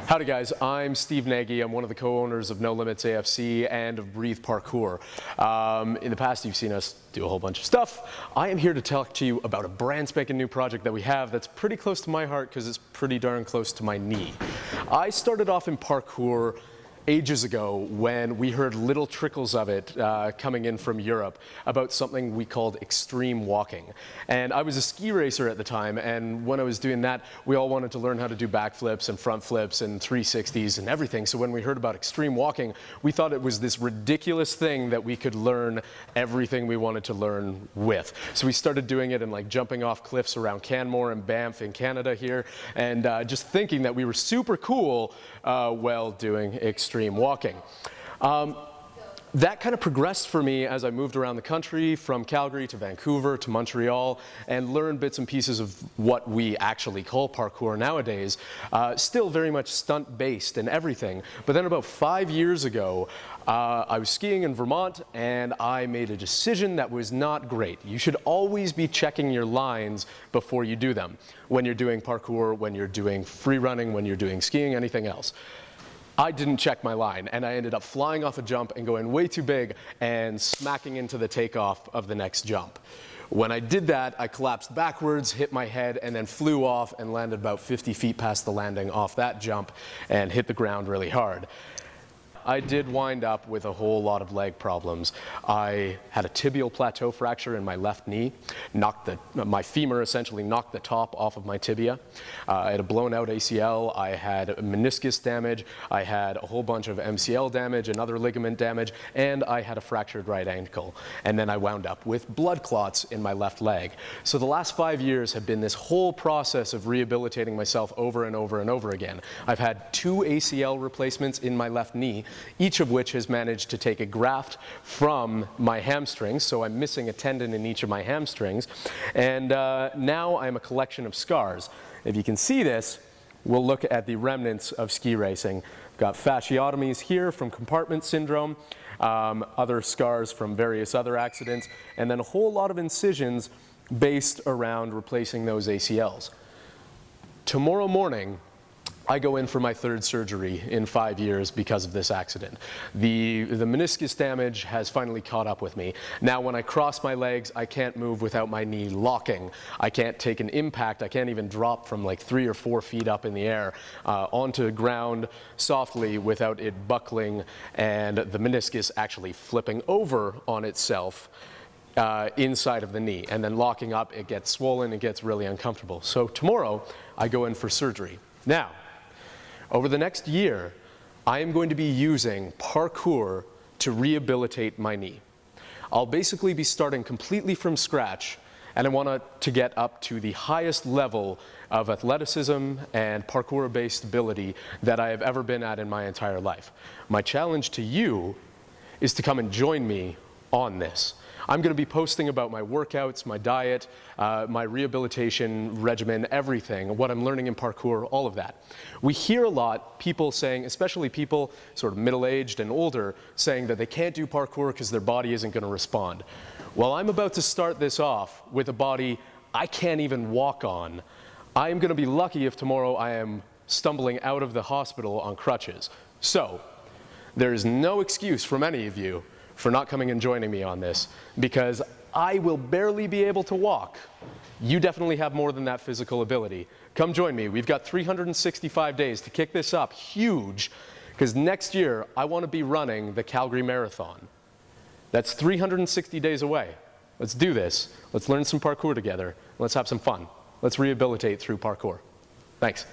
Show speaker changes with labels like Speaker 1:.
Speaker 1: Howdy guys, I'm Steve Nagy. I'm one of the co-owners of No Limits AFC and of Breathe Parkour. In the past you've seen us do a whole bunch of stuff. I am here to talk to you about a brand spanking new project that we have that's pretty close to my heart because it's pretty darn close to my knee. I started off in parkour ages ago when we heard little trickles of it coming in from Europe about something we called extreme walking. And I was a ski racer at the time, and when I was doing that, we all wanted to learn how to do backflips and front flips and 360s and everything. So when we heard about extreme walking, we thought it was this ridiculous thing that we could learn everything we wanted to learn with. So we started doing it and like jumping off cliffs around Canmore and Banff in Canada here, and just thinking that we were super cool while doing extreme walking. That kind of progressed for me as I moved around the country from Calgary to Vancouver to Montreal and learned bits and pieces of what we actually call parkour nowadays. Still very much stunt-based and everything. But then about 5 years ago, I was skiing in Vermont and I made a decision that was not great. You should always be checking your lines before you do them. When you're doing parkour, when you're doing free running, when you're doing skiing, anything else. I didn't check my line, and I ended up flying off a jump and going way too big and smacking into the takeoff of the next jump. When I did that, I collapsed backwards, hit my head, and then flew off and landed about 50 feet past the landing off that jump and hit the ground really hard. I did wind up with a whole lot of leg problems. I had a tibial plateau fracture in my left knee, my femur essentially knocked the top off of my tibia. I had a blown out ACL, I had meniscus damage, I had a whole bunch of MCL damage and other ligament damage, and I had a fractured right ankle. And then I wound up with blood clots in my left leg. So the last 5 years have been this whole process of rehabilitating myself over and over and over again. I've had 2 ACL replacements in my left knee, each of which has managed to take a graft from my hamstrings, so I'm missing a tendon in each of my hamstrings, and now I'm a collection of scars. If you can see this, we'll look at the remnants of ski racing. I've got fasciotomies here from compartment syndrome, other scars from various other accidents, and then a whole lot of incisions based around replacing those ACLs. Tomorrow morning, I go in for my 3rd surgery in 5 years because of this accident. The meniscus damage has finally caught up with me. Now when I cross my legs, I can't move without my knee locking. I can't take an impact. I can't even drop from like 3 or 4 feet up in the air onto the ground softly without it buckling and the meniscus actually flipping over on itself inside of the knee. And then locking up, it gets swollen, it gets really uncomfortable. So tomorrow, I go in for surgery. Now, over the next year, I am going to be using parkour to rehabilitate my knee. I'll basically be starting completely from scratch, and I want to get up to the highest level of athleticism and parkour-based ability that I have ever been at in my entire life. My challenge to you is to come and join me on this. I'm going to be posting about my workouts, my diet, my rehabilitation regimen, everything, what I'm learning in parkour, all of that. We hear a lot people saying, especially people sort of middle-aged and older, saying that they can't do parkour because their body isn't going to respond. Well, I'm about to start this off with a body I can't even walk on. I am going to be lucky if tomorrow I am stumbling out of the hospital on crutches. So, there is no excuse from any of you for not coming and joining me on this, because I will barely be able to walk. You definitely have more than that physical ability. Come join me. We've got 365 days to kick this up huge, because next year I want to be running the Calgary Marathon. That's 360 days away. Let's do this. Let's learn some parkour together. Let's have some fun. Let's rehabilitate through parkour. Thanks.